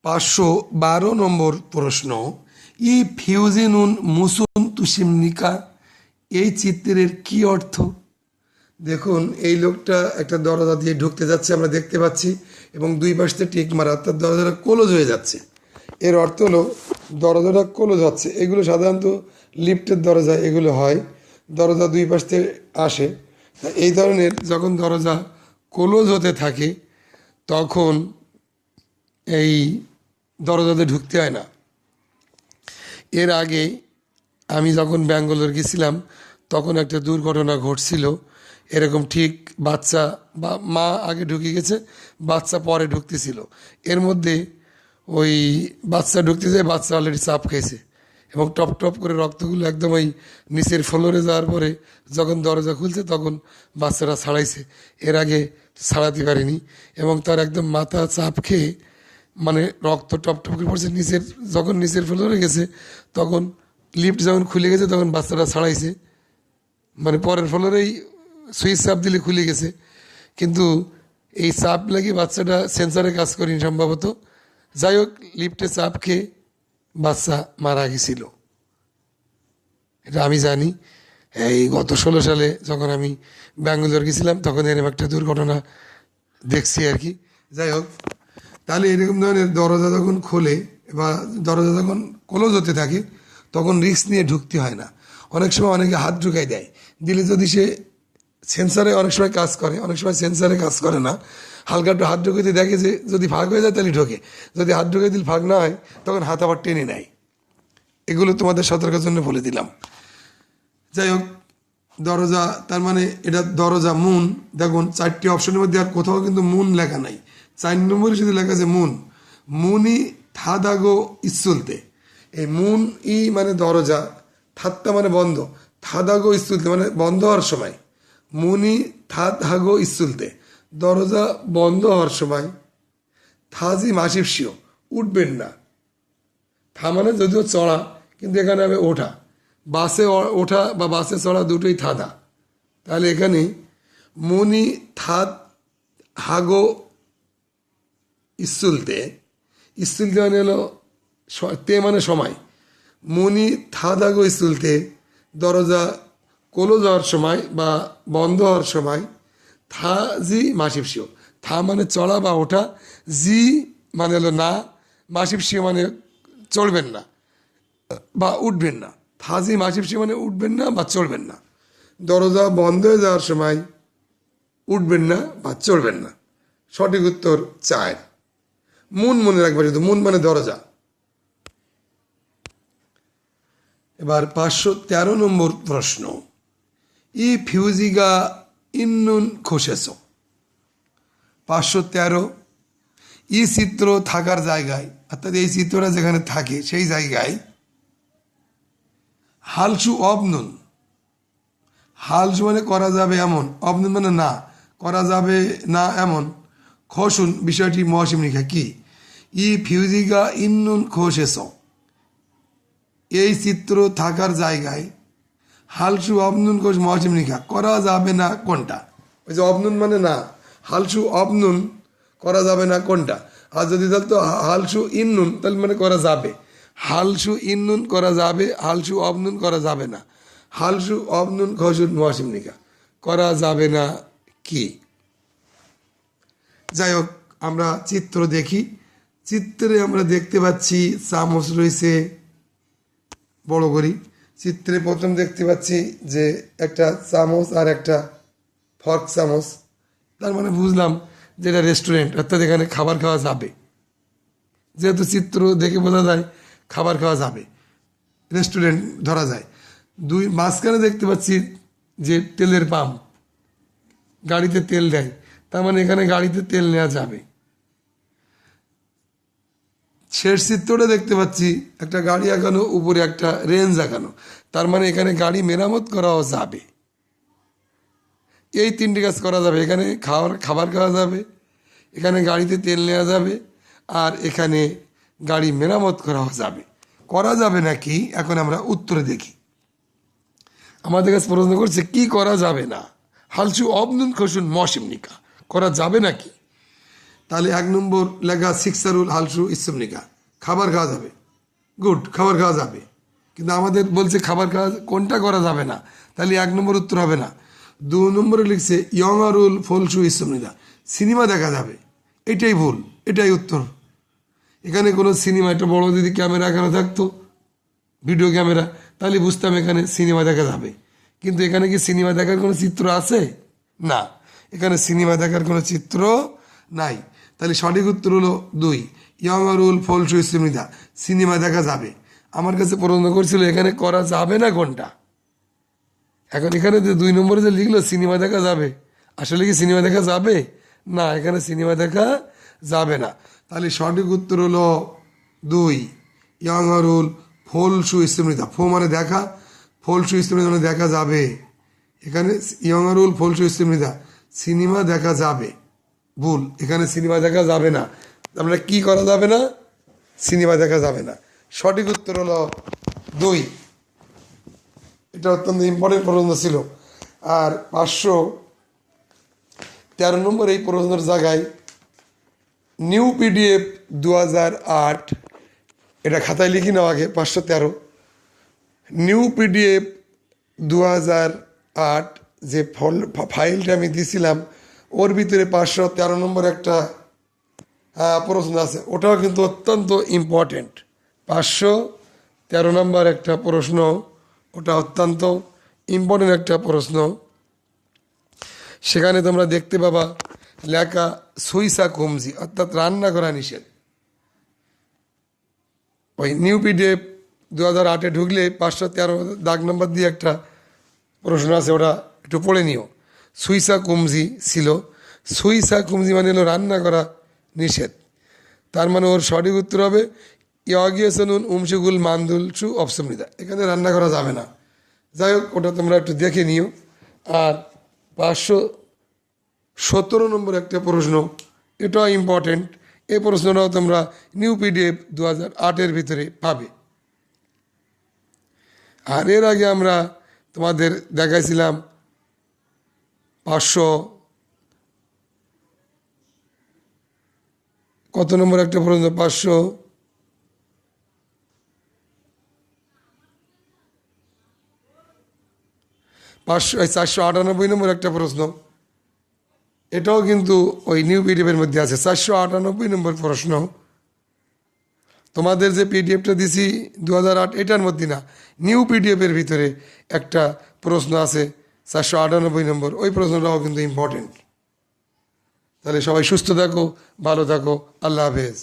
512 নম্বর প্রশ্ন, ই ফিউজিনুন মুসুন তুসিমনিকা, এই চিত্রের কি অর্থ? দেখুন, এই লোকটা একটা দরজা দিয়ে ঢুকতে যাচ্ছে, আমরা দেখতে পাচ্ছি, এবং দুই পাশে টিক মারা, অর্থাৎ দরজাটা ক্লোজ হয়ে যাচ্ছে। এর অর্থ হলো দরজাটা ক্লোজ হচ্ছে। এগুলো সাধারণত লিফটের দরজা এগুলো হয়, দরজা দুই পাশ থেকে আসে। এই ধরনের যখন দরজা ক্লোজ হতে থাকে তখন এই দরজাতে ঢুকতে হয় না। এর আগে আমি যখন ব্যাঙ্গালোর গেছিলাম তখন একটা দুর্ঘটনা ঘটছিল এরকম, ঠিক বাচ্চা বা মা আগে ঢুকে গেছে, বাচ্চা পরে ঢুকতেছিল। এর মধ্যে ওই বাচ্চা ঢুকতে যায়, বাচ্চা অলরেডি চাপ খেয়েছে এবং টপ টপ করে রক্তগুলো একদম ওই নিচের ফ্লোরে যাওয়ার পরে যখন দরজা খুলছে তখন বাচ্চাটা ছাড়াইছে। এর আগে ছাড়াতে পারিনি এবং তার একদম মাথা চাপ খেয়ে মানে রক্ত টপ টপ করে পড়ছে নিচের, যখন নিচের ফ্লোরে গেছে তখন লিফট যখন খুলে গেছে তখন বাচ্চাটা ছাড়াইছে, মানে পরের ফ্লোরেই সুইচ চাপ দিলে খুলে গেছে। কিন্তু এই চাপ লাগে বাচ্চাটা সেন্সারে কাজ করেনি সম্ভবত। যাই হোক, লিফটে চাপ খেয়ে বাচ্চা মারা গেছিল, এটা আমি জানি। এই গত 16 সালে যখন আমি ব্যাঙ্গালোর গেছিলাম তখন এরকম একটা দুর্ঘটনা দেখছি আর কি। যাই হোক, তাহলে এরকম ধরনের দরজা যখন খোলে বা দরজা যখন ক্লোজ হতে থাকে তখন রিস্ক নিয়ে ঢুকতে হয় না। অনেক সময় অনেকে হাত ঢুকাই দেয়, দিলে যদি সে সেন্সারে অনেক সময় কাজ করে, অনেক সময় সেন্সারে কাজ করে না, হালকা একটু হাত ঢুকে দিয়ে দেখে যে যদি ফাঁক হয়ে যায় তাহলে ঢোকে, যদি হাত ঢুকে দিলে ফাঁক না হয় তখন হাত আবার টেনে নেয়। এগুলো তোমাদের সতর্কের জন্য বলে দিলাম। যাই হোক, দরজা তার মানে এটা দরজা মুন। দেখুন 4টি অপশনের মধ্যে আর কোথাও কিন্তু মুন লেখা নাই, 4 নম্বরে শুধু লেখা আছে মুন। মুনি থাদাগো ইসুলতে, এই মুন ই মানে দরজা, থাত্তা মানে বন্ধ, থাদাগো ইসুলতে মানে বন্ধ হওয়ার সময়। মুনি থাদাগো ইসুলতে, দরজা বন্ধ হওয়ার সময়। থাজি মাসিফসিও, উঠবেন না। থা মানে যদিও চড়া, কিন্তু এখানে হবে ওঠা। বাসে ওঠা বা বাসে চড়া দুটোই থাদা। তাহলে এখানে মুনি থাদ হাগো ইসুলতে, ইসুলতে মানে হলো তে মানে সময়। মুনি থাদাগো ইসুলতে, দরজা ক্লোজ হওয়ার সময় বা বন্ধ হওয়ার সময়। থা জি মাসিফসিও, থা মানে চড়া বা ওঠা, জি মানে হলো না, মাসিফসিও মানে চড়বেন না বা উঠবেন না। থাজি মাসিফসিও মানে উঠবেন না বা চড়বেন না। দরজা বন্ধ হয়ে যাওয়ার সময় উঠবেন না বা চড়বেন না। সঠিক উত্তর 4। মুন মনে রাখবে শুধু, মুন মানে দরজা। এবার 513 নম্বর প্রশ্ন, ই ফিউজিগা ইন্নুন খোসেছ। 513, ই চিত্র থাকার জায়গায়, অর্থাৎ এই চিত্রটা যেখানে থাকে সেই জায়গায় হালসু অবনুন, হালসু মানে করা যাবে এমন, অবনুন মানে না, করা যাবে না এমন। খসুন, বিষয়টি মহাসিম নিখা কি? ই ফিউজিগা ইন্নুন খোসেছ, এই চিত্র থাকার জায়গায় হালসু অবনুন কোষ মহাসিম নিখা, করা যাবে না কোনটা? ওই যে অবনুন মানে না, হালসু অবনুন করা যাবে না কোনটা? আর যদি তাহলে তো হালসু ইন্নুন, তাহলে মানে করা যাবে। হালসু ইন্নুন করা যাবে, হালসু অবনুন করা যাবে না। হালসু অবনুন খসুন মহাসিম নিখা, করা যাবে না কি? যাই হোক, আমরা চিত্র দেখি। চিত্রে আমরা দেখতে পাচ্ছি চামচ রয়েছে, বড় করি। চিত্রে প্রথম দেখতে পাচ্ছি যে একটা চামচ আর একটা ফর্ক চামচ, তার মানে বুঝলাম যে এটা রেস্টুরেন্ট, অর্থাৎ এখানে খাবার খাওয়া যাবে। যেহেতু চিত্র দেখে বোঝা যায় খাবার খাওয়া যাবে, রেস্টুরেন্ট ধরা যায়। মাঝখানে দেখতে পাচ্ছি যে তেলের পাম্প, গাড়িতে তেল দেয়, তার মানে এখানে গাড়িতে তেল নেওয়া যাবে। শেষ চিত্রটা দেখতে পাচ্ছি একটা গাড়ি আঁকানো, উপরে একটা রেঞ্জ আঁকানো, তার মানে এখানে গাড়ি মেরামত করাও যাবে। এই 3টি কাজ করা যাবে, এখানে খাবার খাওয়া যাবে, এখানে গাড়িতে তেল নেওয়া যাবে, আর এখানে গাড়ি মেরামত করাও যাবে। করা যাবে নাকি, এখন আমরা উত্তরে দেখি। আমাদের কাছে প্রশ্ন করছে কি করা যাবে না? হালসু অবনুন খসুন মহাসিম নিকা, করা যাবে নাকি? তাহলে 1 নম্বর লেখা সিক্সারুল হালসু ইসমিকা, খাবার খাওয়া যাবে। গুড, খাবার খাওয়া যাবে, কিন্তু আমাদের বলছে খাবার খাওয়া কোনটা করা যাবে না, তাহলে 1 নম্বর উত্তর হবে না। 2 নম্বরে লিখছে ইয়ংআরুল ফলসু ইসমিকা, সিনেমা দেখা যাবে। এটাই ভুল, এটাই উত্তর। এখানে কোনো সিনেমা, একটা বড় যদি ক্যামেরা এখানে থাকতো, ভিডিও ক্যামেরা, তাহলে বুঝতাম এখানে সিনেমা দেখা যাবে। কিন্তু এখানে কি সিনেমা দেখার কোনো চিত্র আছে? না, এখানে সিনেমা দেখার কোনো চিত্র নাই। তাহলে সঠিক উত্তর হলো 2, ইয়ংআরুল ফলসু ইসমিদা, সিনেমা দেখা যাবে। আমার কাছে প্রশ্ন করছিল এখানে করা যাবে না কোনটা। এখন এখানে যে 2 নম্বরে যে লিখলো সিনেমা দেখা যাবে, আসলে কি সিনেমা দেখা যাবে? না, এখানে সিনেমা দেখা যাবে না। তাহলে সঠিক উত্তর হলো 2, ইয়ংআরুল ফলসু ইসমিদা। ফো মানে দেখা, ফলসু ইসমিদা মানে দেখা যাবে। এখানে ইয়ংআরুল ফলসু ইসমিদা, সিনেমা দেখা যাবে। ভুল, এখানে সিনেমা দেখা যাবে না। আমরা কি করা যাবে না? সিনেমা দেখা যাবে না। সঠিক উত্তর হলো 2। এটা অত্যন্ত ইম্পর্টেন্ট প্রশ্ন ছিল। আর 513 নম্বর এই প্রশ্নের জায়গায় নিউ পিডিএফ 2008, এটা খাতায় লিখি নাও আগে। 513 নিউ পিডিএফ 2008 যে ফাইলটা আমি দিছিলাম, ওর ভিতরে 513 নম্বর একটা প্রশ্ন আছে। ওটাও কিন্তু অত্যন্ত ইম্পর্টেন্ট। 513 নম্বর একটা প্রশ্ন, ওটা অত্যন্ত ইম্পর্টেন্ট একটা প্রশ্ন। সেখানে তোমরা দেখতে পাবা লেখা সুইসা কুমজি, অর্থাৎ রান্না করা নিষেধ। ওই নিউ পিডিএফ 2008-এ ঢুকলে 513 দাগ নম্বর দিয়ে একটা প্রশ্ন আছে, ওটা একটু পড়ে নিও। সুইসা কুমজি ছিল, সুইসা কুমজি মানে হলো রান্না করা নিষেধ। তার মানে ওর সঠিক উত্তর হবে ইয়গিয়েসনুন উমসিগুল মান্দুল সু অপসমৃদা, এখানে রান্না করা যাবে না। যাই হোক, ওটা তোমরা একটু দেখে নিও। আর 517 নম্বর একটা প্রশ্ন, এটাও ইম্পর্টেন্ট। এই প্রশ্নটাও তোমরা নিউ পিডিএফ 2008-এর ভিতরে পাবে। আর এর আগে আমরা তোমাদের দেখাইছিলাম 500 কত নম্বর একটা প্রশ্ন, 498 নম্বর একটা প্রশ্ন। এটাও কিন্তু ওই নিউ পিডিএফের মধ্যে আছে। 498 নম্বর প্রশ্ন। তোমাদের যে পিডিএফটা দিছি 2008, এটার মধ্যে না, নিউ পিডিএফের ভিতরে একটা প্রশ্ন আছে 498 নম্বর। ওই প্রশ্নটাও কিন্তু ইম্পর্টেন্ট। তাহলে সবাই সুস্থ থাকো, ভালো থাকো, আল্লাহ হাফেজ।